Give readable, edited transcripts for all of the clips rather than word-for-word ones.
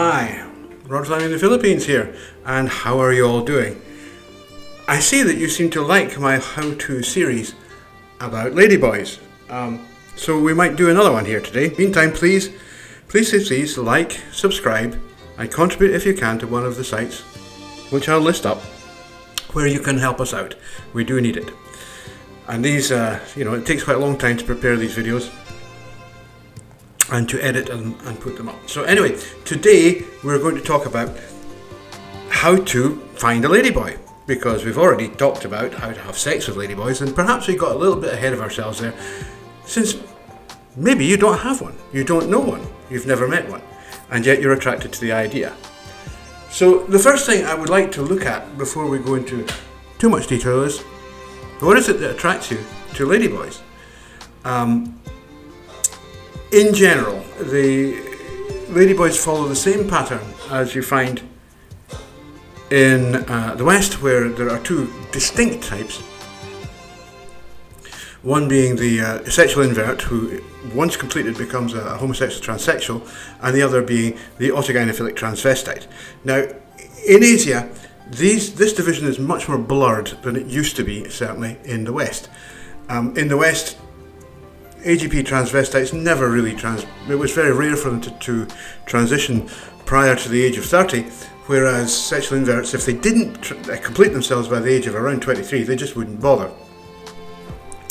Hi, Rod Fleming in the Philippines here, and how are you all doing? I see that you seem to like my how-to series about ladyboys, so we might do another one here today. Meantime, please like, subscribe, and contribute if you can to one of the sites, which I'll list up, where you can help us out. We do need it. And these, it takes quite a long time to prepare these videos and to edit and put them up. So anyway, today we're going to talk about how to find a ladyboy, because we've already talked about how to have sex with ladyboys, and perhaps we got a little bit ahead of ourselves there, since maybe you don't have one, you don't know one, you've never met one, and yet you're attracted to the idea. So the first thing I would like to look at before we go into too much detail is, what is it that attracts you to ladyboys? In general, the ladyboys follow the same pattern as you find in the West, where there are two distinct types. One being the sexual invert, who once completed becomes a homosexual transsexual, and the other being the autogynephilic transvestite. Now, in Asia, this division is much more blurred than it used to be, certainly in the West. In the West, AGP transvestites never really it was very rare for them to transition prior to the age of 30, whereas sexual inverts, if they didn't complete themselves by the age of around 23, they just wouldn't bother,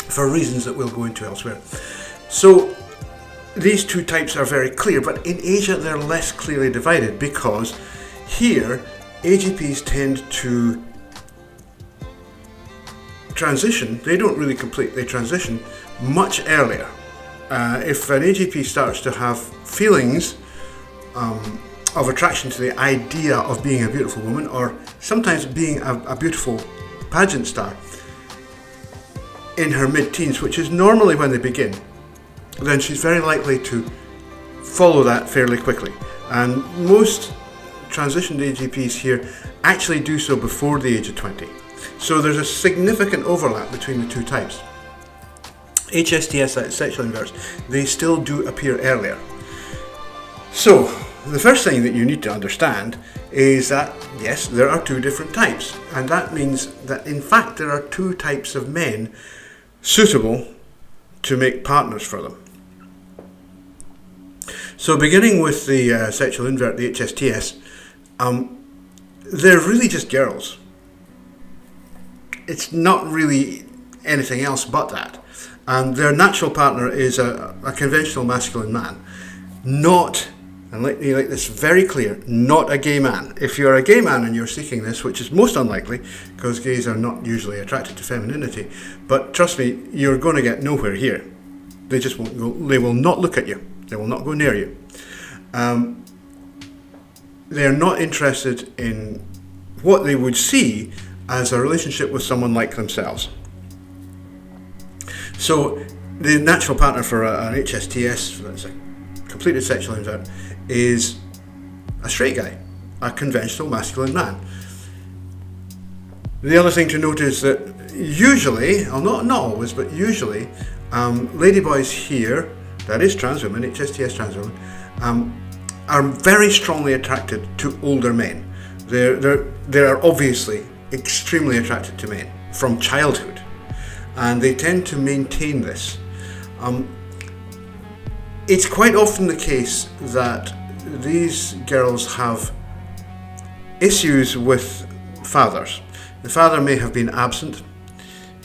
for reasons that we'll go into elsewhere. So these two types are very clear, but in Asia they're less clearly divided, because here AGPs tend to transition. They don't really complete, they transition much earlier. If an AGP starts to have feelings of attraction to the idea of being a beautiful woman, or sometimes being a beautiful pageant star, in her mid-teens, which is normally when they begin, then she's very likely to follow that fairly quickly. And most transitioned AGPs here actually do so before the age of 20. So there's a significant overlap between the two types. HSTS, sexual inverts, they still do appear earlier. So the first thing that you need to understand is that, yes, there are two different types, and that means that in fact there are two types of men suitable to make partners for them. So beginning with the sexual invert, the HSTS, they're really just girls. It's not really anything else but that. And their natural partner is a conventional masculine man, not, and let me make this very clear, not a gay man. If you're a gay man and you're seeking this, which is most unlikely, because gays are not usually attracted to femininity, but trust me, you're going to get nowhere here. They just won't go, they will not look at you, they will not go near you. They are not interested in what they would see as a relationship with someone like themselves. So the natural partner for an HSTS, that's a completed sexual invert, is a straight guy, a conventional masculine man. The other thing to note is that usually, well, not always, but usually, ladyboys here, that is trans women, HSTS trans women, are very strongly attracted to older men. They are obviously extremely attracted to men from childhood, and they tend to maintain this. It's quite often the case that these girls have issues with fathers. The father may have been absent,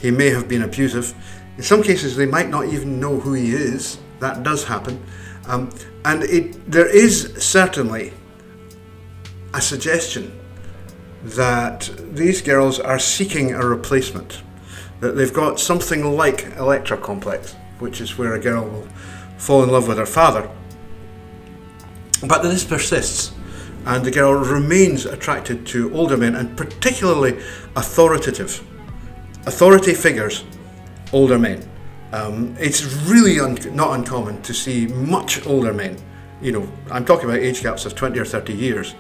he may have been abusive. In some cases they might not even know who he is. That does happen. And there is certainly a suggestion that these girls are seeking a replacement, that they've got something like Electra complex, which is where a girl will fall in love with her father. But this persists, and the girl remains attracted to older men, and particularly authority figures, older men. It's really not uncommon to see much older men, I'm talking about age gaps of 20 or 30 years,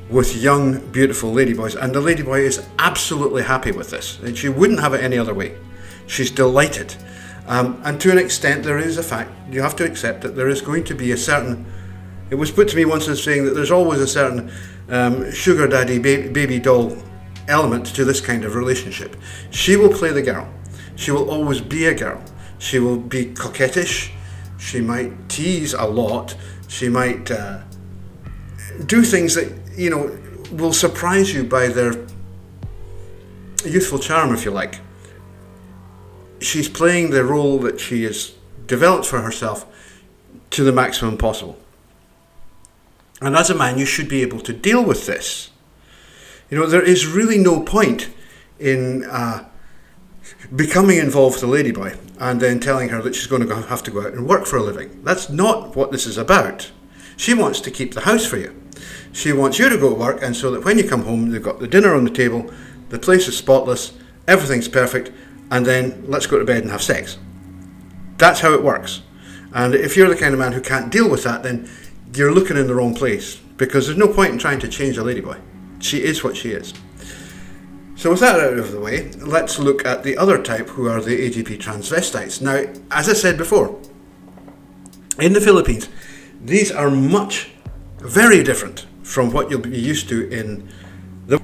with young, beautiful ladyboys, and the ladyboy is absolutely happy with this, and she wouldn't have it any other way. She's delighted. And to an extent, there is a fact, you have to accept that there is going to be a certain It was put to me once as saying that there's always a certain sugar daddy, baby doll element to this kind of relationship. She will play the girl. She will always be a girl. She will be coquettish. She might tease a lot. She might do things that, you know, will surprise you by their youthful charm, if you like. She's playing the role that she has developed for herself to the maximum possible. And as a man, you should be able to deal with this. You know, there is really no point in becoming involved with a ladyboy and then telling her that she's going to have to go out and work for a living. That's not what this is about. She wants to keep the house for you. She wants you to go to work, and so that when you come home, they've got the dinner on the table, the place is spotless, everything's perfect, and then let's go to bed and have sex. That's how it works. And if you're the kind of man who can't deal with that, then you're looking in the wrong place, because there's no point in trying to change a ladyboy. She is what she is. So with that out of the way, let's look at the other type, who are the AGP transvestites. Now, as I said before, in the Philippines, these are very different from what you'll be used to in the...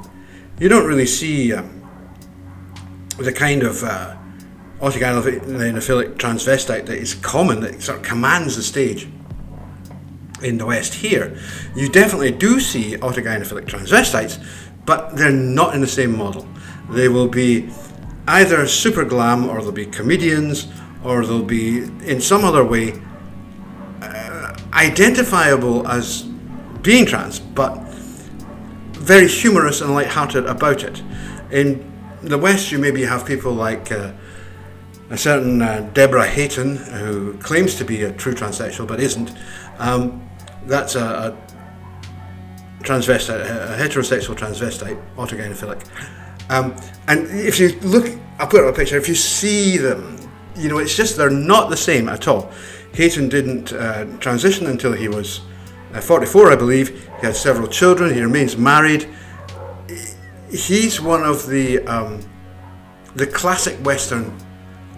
You don't really see the kind of autogynephilic transvestite that is common, that sort of commands the stage in the West here. You definitely do see autogynephilic transvestites, but they're not in the same model. They will be either super glam, or they'll be comedians, or they'll be in some other way identifiable as being trans, but very humorous and light-hearted about it. In the West, you maybe have people like a certain Deborah Hayton, who claims to be a true transsexual but isn't. That's a transvestite, a heterosexual transvestite, autogynephilic. And if you look, I'll put up a picture, if you see them, you know, it's just, they're not the same at all. Hayton didn't transition until he was 44, I believe. He had several children, he remains married. He's one of the classic Western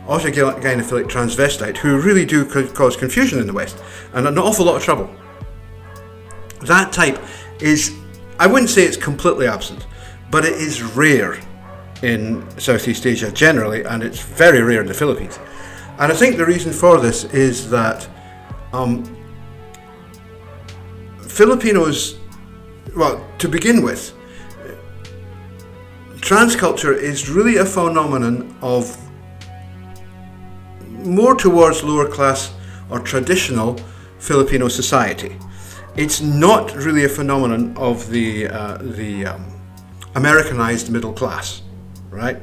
autogynephilic transvestite who really do cause confusion in the West and an awful lot of trouble. That type is, I wouldn't say it's completely absent, but it is rare in Southeast Asia generally, and it's very rare in the Philippines. And I think the reason for this is that Filipinos, well, to begin with, trans culture is really a phenomenon of more towards lower class or traditional Filipino society. It's not really a phenomenon of the Americanized middle class, right?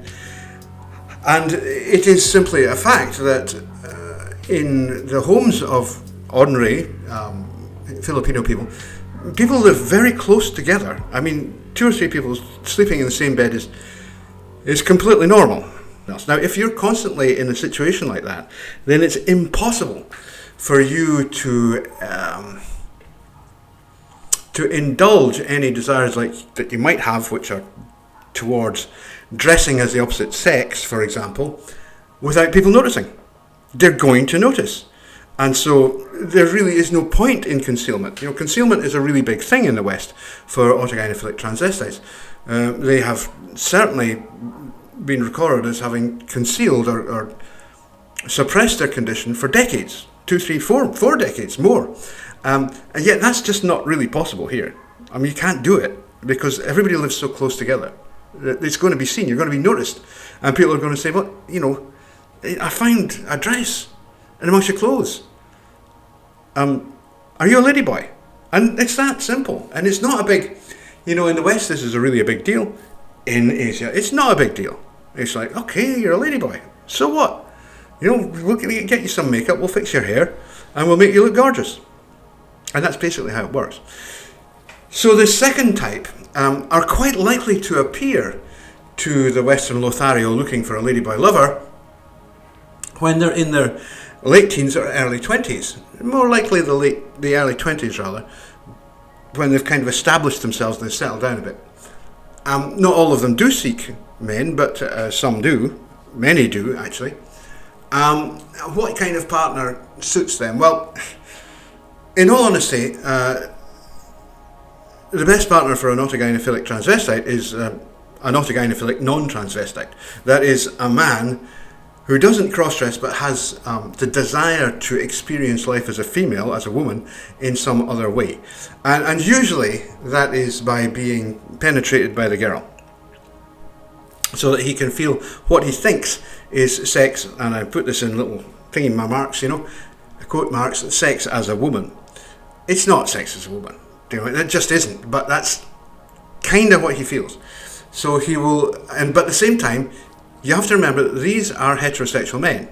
And it is simply a fact that in the homes of ordinary Filipino people, people live very close together. I mean, 2 or 3 people sleeping in the same bed is completely normal. Now, if you're constantly in a situation like that, then it's impossible for you to indulge any desires like that you might have, which are towards dressing as the opposite sex, for example, without people noticing. They're going to notice. And so there really is no point in concealment. You know, concealment is a really big thing in the West for autogynephilic transvestites. They have certainly been recorded as having concealed or suppressed their condition for decades, 2, 3, 4 decades more. And yet that's just not really possible here. I mean, you can't do it because everybody lives so close together. It's going to be seen, you're going to be noticed. And people are going to say, well, you know, I found a dress in amongst your clothes. Are you a ladyboy? And it's that simple. And it's not a big, you know, in the West this is really a big deal. In Asia, it's not a big deal. It's like, okay, you're a ladyboy. So what? You know, we'll get you some makeup, we'll fix your hair, and we'll make you look gorgeous. And that's basically how it works. So the second type are quite likely to appear to the Western Lothario looking for a ladyboy lover when they're in their late teens or early 20s. More likely the early 20s rather, when they've kind of established themselves, they've settled down a bit. Not all of them do seek men, but some do. Many do, actually. What kind of partner suits them? Well, In all honesty, the best partner for an autogynephilic transvestite is an autogynephilic non-transvestite. That is a man who doesn't cross-dress but has the desire to experience life as a female, as a woman, in some other way. And usually that is by being penetrated by the girl, so that he can feel what he thinks is sex, and I put this in little thingy marks, quote marks, sex as a woman. It's not sex as a woman. It just isn't, but that's kind of what he feels. So he will, but at the same time, you have to remember that these are heterosexual men,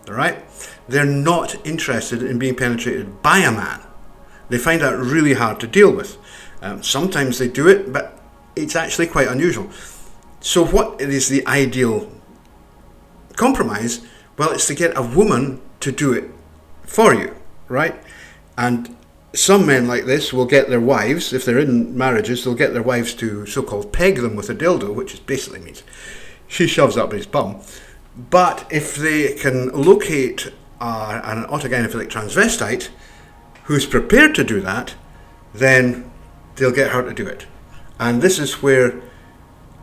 all right? They're not interested in being penetrated by a man. They find that really hard to deal with. Sometimes they do it, but it's actually quite unusual. So what is the ideal compromise? Well, it's to get a woman to do it for you, right? And some men like this will get their wives, if they're in marriages, they'll get their wives to so-called peg them with a dildo, which is basically means she shoves up his bum. But if they can locate an autogynephilic transvestite who's prepared to do that, then they'll get her to do it. And this is where,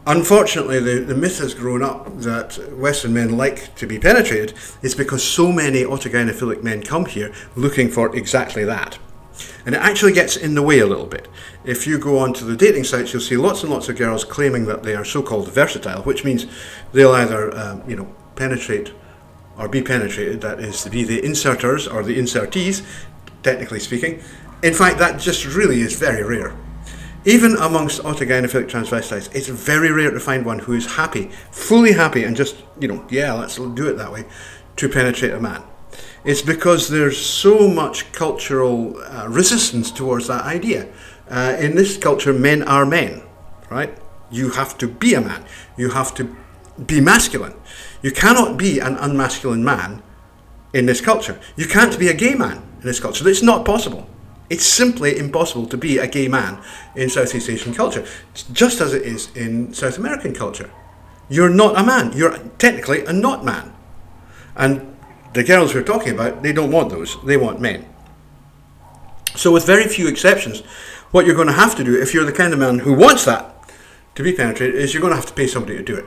unfortunately, the myth has grown up that Western men like to be penetrated. It's because so many autogynephilic men come here looking for exactly that. And it actually gets in the way a little bit. If you go onto the dating sites, you'll see lots and lots of girls claiming that they are so-called versatile, which means they'll either, penetrate or be penetrated. That is to be the inserters or the insertees, technically speaking. In fact, that just really is very rare. Even amongst autogynephilic transvestites, it's very rare to find one who is happy, fully happy, and just, let's do it that way, to penetrate a man. It's because there's so much cultural resistance towards that idea. In this culture, men are men, right? You have to be a man. You have to be masculine. You cannot be an unmasculine man in this culture. You can't be a gay man in this culture. It's not possible. It's simply impossible to be a gay man in Southeast Asian culture, just as it is in South American culture. You're not a man. You're technically a not man. And the girls we're talking about, they don't want those. They want men. So with very few exceptions, what you're going to have to do, if you're the kind of man who wants that to be penetrated, is you're going to have to pay somebody to do it.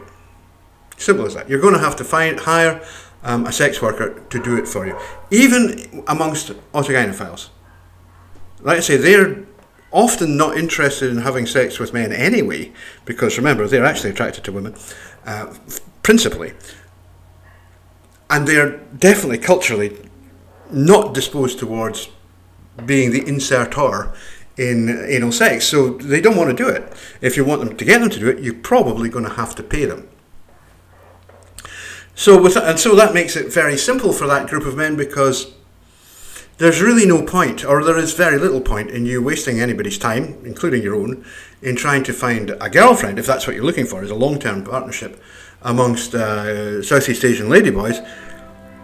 Simple as that. You're going to have to hire a sex worker to do it for you. Even amongst autogynephiles. Like I say, they're often not interested in having sex with men anyway, because remember, they're actually attracted to women, principally. And they're definitely culturally not disposed towards being the insertor in anal sex. So they don't want to do it. If you want them to get them to do it, you're probably going to have to pay them. So that makes it very simple for that group of men, because there's really no point, or there is very little point, in you wasting anybody's time, including your own, in trying to find a girlfriend, if that's what you're looking for, is a long-term partnership amongst Southeast Asian ladyboys,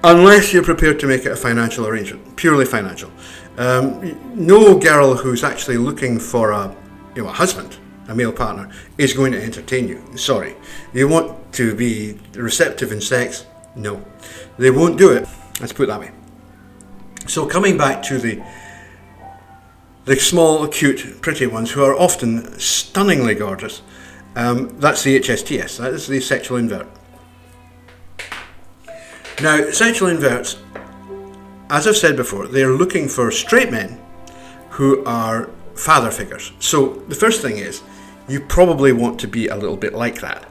unless you're prepared to make it a financial arrangement, purely financial. No girl who's actually looking for a husband, a male partner, is going to entertain you. Sorry. You want to be receptive in sex? No. They won't do it. Let's put it that way. So coming back to the small, cute, pretty ones who are often stunningly gorgeous, that's the HSTS, that is the sexual invert. Now, sexual inverts, as I've said before, they're looking for straight men who are father figures. So the first thing is, you probably want to be a little bit like that.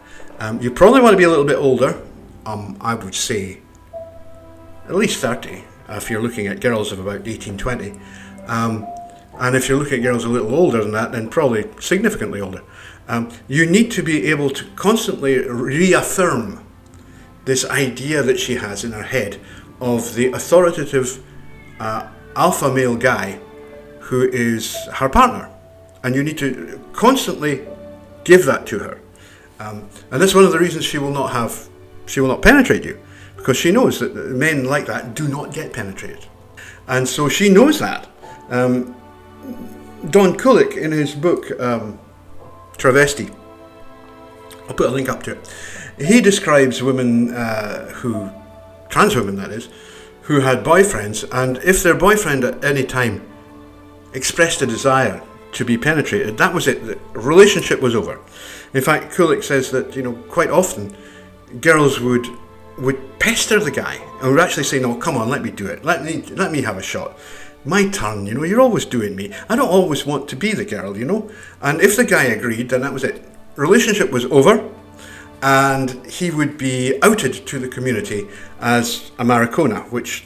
You probably want to be a little bit older, I would say at least 30, if you're looking at girls of about 18, 20. And if you're looking at girls a little older than that, then probably significantly older. You need to be able to constantly reaffirm this idea that she has in her head of the authoritative alpha male guy who is her partner. And you need to constantly give that to her. And that's one of the reasons she will not penetrate you, because she knows that men like that do not get penetrated. And so she knows that. Don Kulik, in his book Travesti, I'll put a link up to it, he describes women trans women that is, who had boyfriends, and if their boyfriend at any time expressed a desire to be penetrated, that was it. The relationship was over. In fact, Kulik says that, quite often girls would pester the guy and would actually say, no, come on, let me do it. Let me have a shot. My turn, you're always doing me. I don't always want to be the girl, And if the guy agreed, then that was it. Relationship was over, and he would be outed to the community as a maricona, which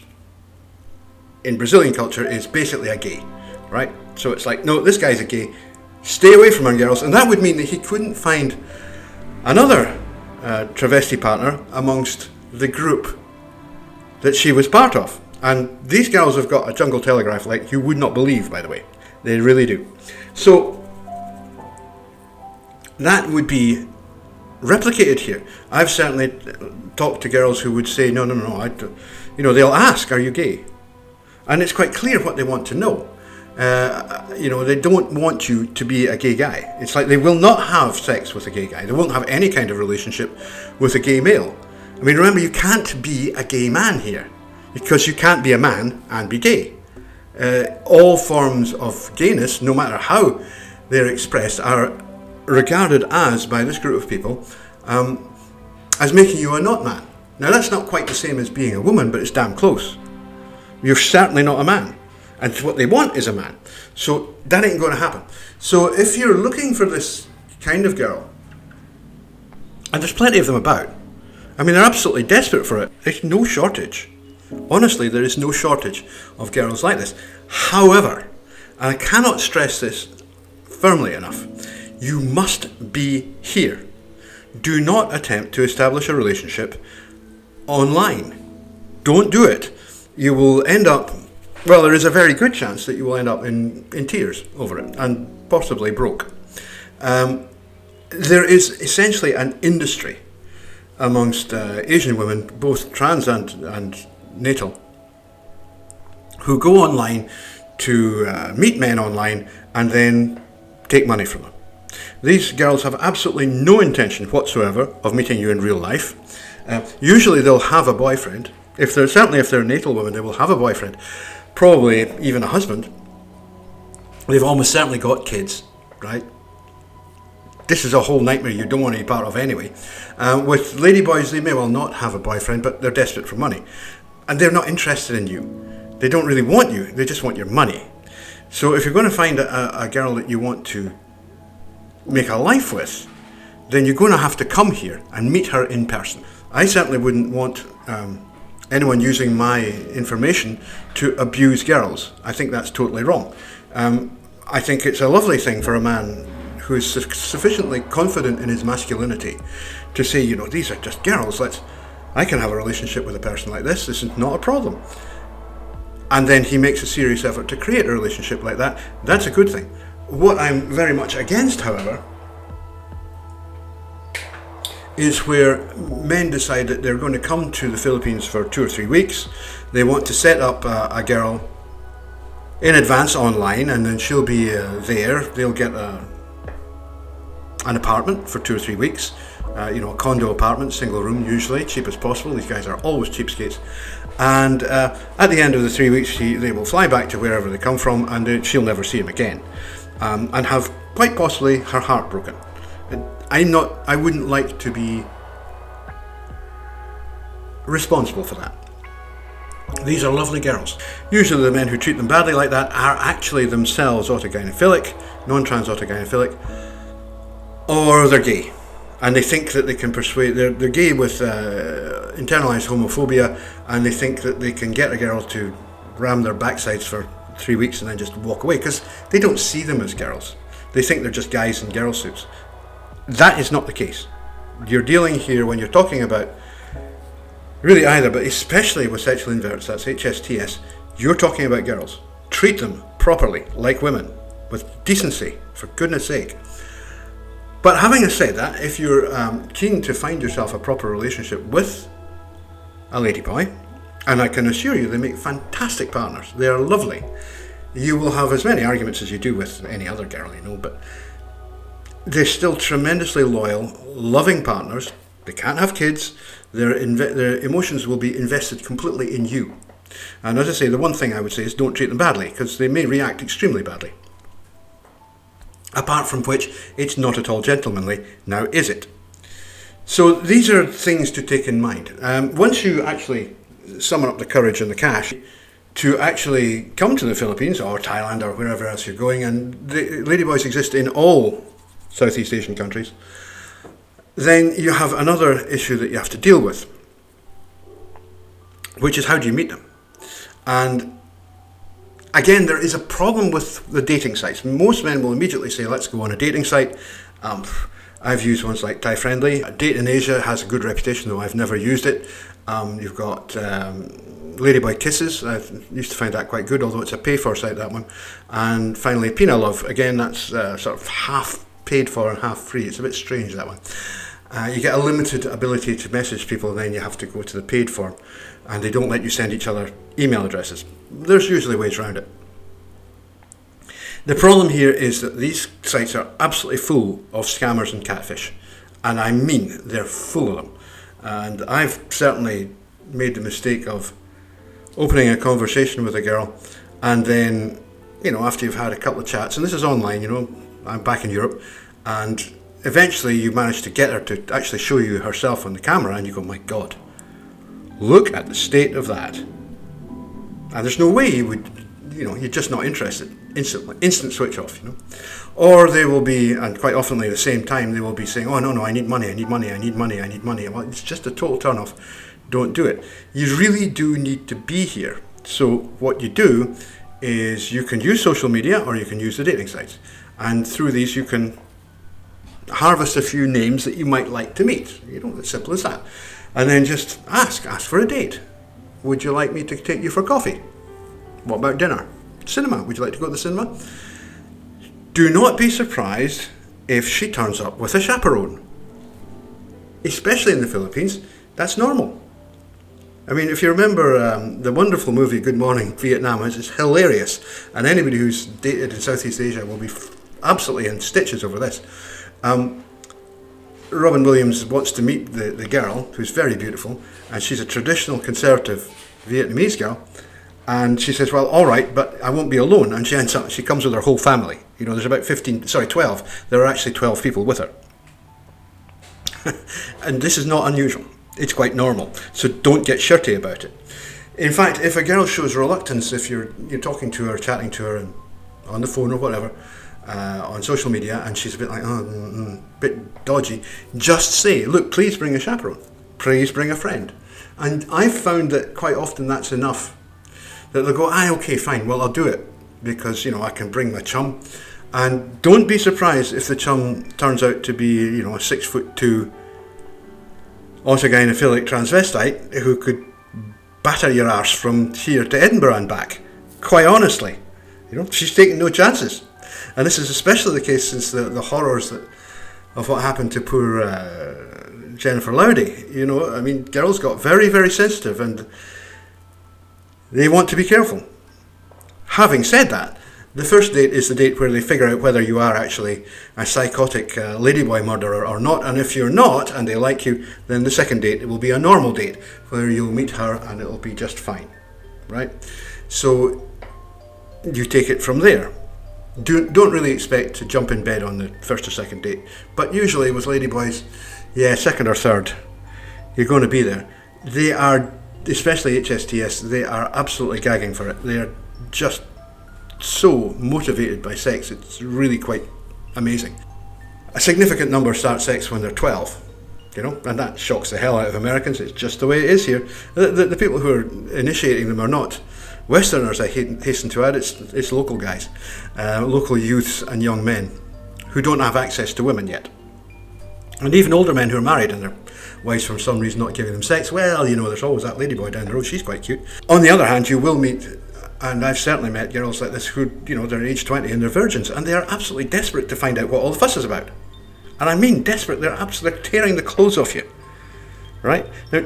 in Brazilian culture is basically a gay, right? So it's like, no, this guy's a gay, stay away from our girls. And that would mean that he couldn't find another travesti partner amongst the group that she was part of. And these girls have got a jungle telegraph like you would not believe, by the way. They really do. So that would be replicated here. I've certainly talked to girls who would say, no, they'll ask, are you gay? And it's quite clear what they want to know. They don't want you to be a gay guy. It's like they will not have sex with a gay guy. They won't have any kind of relationship with a gay male. I mean, remember, you can't be a gay man here, because you can't be a man and be gay. All forms of gayness, no matter how they're expressed, are regarded as, by this group of people, as making you a not man. Now, that's not quite the same as being a woman, but it's damn close. You're certainly not a man. And what they want is a man. So that ain't going to happen. So if you're looking for this kind of girl, and there's plenty of them about, I mean, they're absolutely desperate for it. There's no shortage. Honestly, there is no shortage of girls like this. However, and I cannot stress this firmly enough, you must be here. Do not attempt to establish a relationship online. Don't do it. You will end up, well, there is a very good chance that you will end up in tears over it, and possibly broke. There is essentially an industry amongst Asian women, both trans and natal, who go online to meet men online and then take money from them. These girls have absolutely no intention whatsoever of meeting you in real life. Usually they'll have a boyfriend. If they're natal women, they will have a boyfriend, probably even a husband. They've almost certainly got kids, right? This is a whole nightmare you don't want to be part of anyway. With ladyboys, they may well not have a boyfriend, but they're desperate for money. And they're not interested in you. They don't really want you, they just want your money. So if you're going to find a girl that you want to make a life with, then you're going to have to come here and meet her in person. I certainly wouldn't want anyone using my information to abuse girls. I think that's totally wrong. I think it's a lovely thing for a man who is sufficiently confident in his masculinity to say, these are just girls. I can have a relationship with a person like this. This is not a problem. And then he makes a serious effort to create a relationship like that. That's a good thing. What I'm very much against, however, is where men decide that they're going to come to the Philippines for 2 or 3 weeks. They want to set up a girl in advance online, and then she'll be there. They'll get an apartment for 2 or 3 weeks, a condo apartment, single room usually, cheap as possible. These guys are always cheapskates. And at the end of the 3 weeks, they will fly back to wherever they come from, and she'll never see him again, and have quite possibly her heart broken. I wouldn't like to be responsible for that. These are lovely girls. Usually the men who treat them badly like that are actually themselves autogynephilic, non-trans autogynephilic, or they're gay. And they think that they can persuade, they're gay with internalized homophobia, and they think that they can get a girl to ram their backsides for 3 weeks and then just walk away, because they don't see them as girls. They think they're just guys in girl suits. That is not the case. You're dealing here, when you're talking about really either, but especially with sexual inverts, that's HSTS, you're talking about girls. Treat them properly, like women, with decency, for goodness sake. But having said that, if you're keen to find yourself a proper relationship with a ladyboy, and I can assure you they make fantastic partners, they are lovely. You will have as many arguments as you do with any other girl, but they're still tremendously loyal, loving partners. They can't have kids. Their emotions will be invested completely in you. And as I say, the one thing I would say is don't treat them badly, because they may react extremely badly. Apart from which, it's not at all gentlemanly, now is it? So these are things to take in mind. Once you actually summon up the courage and the cash to actually come to the Philippines or Thailand or wherever else you're going, and the ladyboys exist in all Southeast Asian countries, then you have another issue that you have to deal with, which is how do you meet them? And again, there is a problem with the dating sites. Most men will immediately say, let's go on a dating site. I've used ones like Thai Friendly. Date in Asia has a good reputation, though I've never used it. You've got Ladyboy Kisses. I used to find that quite good, although it's a pay-for site, that one. And finally, Pina Love. Again, that's sort of half paid for and half free. It's a bit strange, that one. You get a limited ability to message people, and then you have to go to the paid form. And they don't let you send each other email addresses. There's usually ways around it. The problem here is that these sites are absolutely full of scammers and catfish. And I mean, they're full of them. And I've certainly made the mistake of opening a conversation with a girl, and then, you know, after you've had a couple of chats, and this is online, you know, I'm back in Europe, and eventually you manage to get her to actually show you herself on the camera, and you go, my God, look at the state of that. And there's no way you would, you know, you're just not interested. Instant switch off, you know. Or they will be, and quite often at the same time, they will be saying, oh, no, I need money, I need money, I need money, I need money. Well, it's just a total turn off. Don't do it. You really do need to be here. So what you do is you can use social media or you can use the dating sites. And through these you can harvest a few names that you might like to meet. You know, as simple as that. And then just ask for a date. Would you like me to take you for coffee? What about dinner? Cinema. Would you like to go to the cinema? Do not be surprised if she turns up with a chaperone. Especially in the Philippines, that's normal. I mean, if you remember the wonderful movie Good Morning Vietnam, it's hilarious. And anybody who's dated in Southeast Asia will be absolutely in stitches over this. Robin Williams wants to meet the girl, who's very beautiful, and she's a traditional conservative Vietnamese girl. And she says, well, all right, but I won't be alone. And she comes with her whole family. You know, there's about 12. There are actually 12 people with her. And this is not unusual. It's quite normal. So don't get shirty about it. In fact, if a girl shows reluctance, if you're talking to her, chatting to her on the phone or whatever, on social media, and she's a bit like, bit dodgy, just say, look, please bring a chaperone. Please bring a friend. And I've found that quite often that's enough. That they'll go, okay, fine, well, I'll do it because, you know, I can bring my chum. And don't be surprised if the chum turns out to be, you know, a 6'2" autogynephilic transvestite who could batter your arse from here to Edinburgh and back. Quite honestly, you know, she's taking no chances. And this is especially the case since the horrors of what happened to poor Jennifer Lowdy. You know, I mean, girls got very, very sensitive and they want to be careful. Having said that, the first date is the date where they figure out whether you are actually a psychotic ladyboy murderer or not. And if you're not, and they like you, then the second date, it will be a normal date where you'll meet her and it'll be just fine, right? So you take it from there. Don't really expect to jump in bed on the first or second date. But usually with ladyboys, yeah, second or third, you're going to be there. They are, especially HSTS, they are absolutely gagging for it. They are just so motivated by sex. It's really quite amazing. A significant number start sex when they're 12, you know, and that shocks the hell out of Americans. It's just the way it is here. The people who are initiating them are not Westerners, I hasten to add. It's local guys, local youths and young men who don't have access to women yet. And even older men who are married and their wives for some reason not giving them sex. Well, you know, there's always that ladyboy down the road, she's quite cute. On the other hand, you will meet, and I've certainly met girls like this who, you know, they're age 20 and they're virgins, and they are absolutely desperate to find out what all the fuss is about. And I mean desperate, they're tearing the clothes off you, right? Now,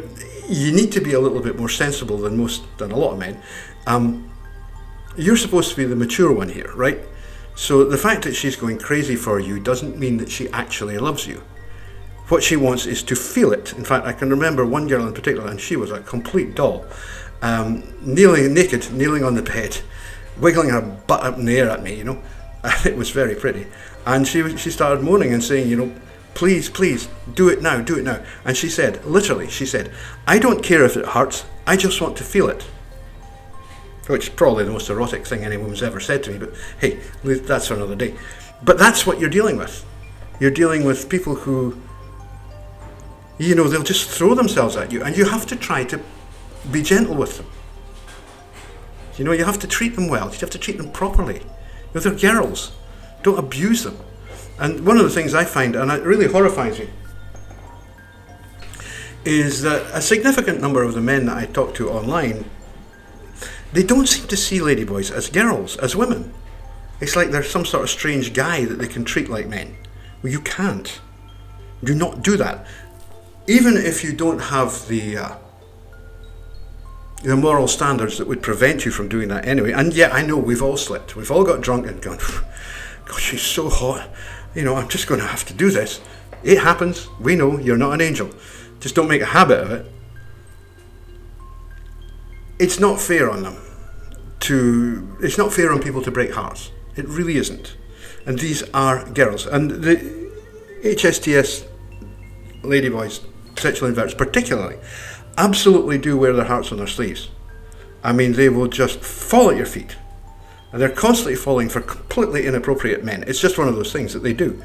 you need to be a little bit more sensible than a lot of men. You're supposed to be the mature one here, right? So the fact that she's going crazy for you doesn't mean that she actually loves you. What she wants is to feel it. In fact, I can remember one girl in particular, and she was a complete doll. kneeling naked, kneeling on the bed, wiggling her butt up in the air at me, and it was very pretty. And she started moaning and saying, please, please, do it now, do it now. And she said, literally, she said, I don't care if it hurts, I just want to feel it. Which is probably the most erotic thing any woman's ever said to me, but hey, that's for another day. But that's what you're dealing with. You're dealing with people who, they'll just throw themselves at you, and you have to try to be gentle with them. You have to treat them well, you have to treat them properly. They're girls, don't abuse them. And one of the things I find, and it really horrifies me, is that a significant number of the men that I talk to online, they don't seem to see ladyboys as girls, as women. It's like they're some sort of strange guy that they can treat like men. Well, you can't. Do not do that. Even if you don't have the moral standards that would prevent you from doing that anyway. And yeah, I know we've all slipped. We've all got drunk and gone, God, she's so hot. I'm just going to have to do this. It happens. We know you're not an angel. Just don't make a habit of it. It's not fair on them it's not fair on people to break hearts. It really isn't. And these are girls. And the HSTS ladyboys, sexual inverts particularly, absolutely do wear their hearts on their sleeves. I mean, they will just fall at your feet. And they're constantly falling for completely inappropriate men. It's just one of those things that they do.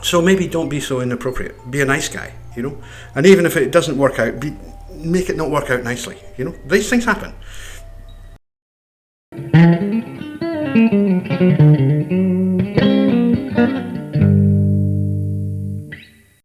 So maybe don't be so inappropriate. Be a nice guy, And even if it doesn't work out, make it not work out nicely, These things happen.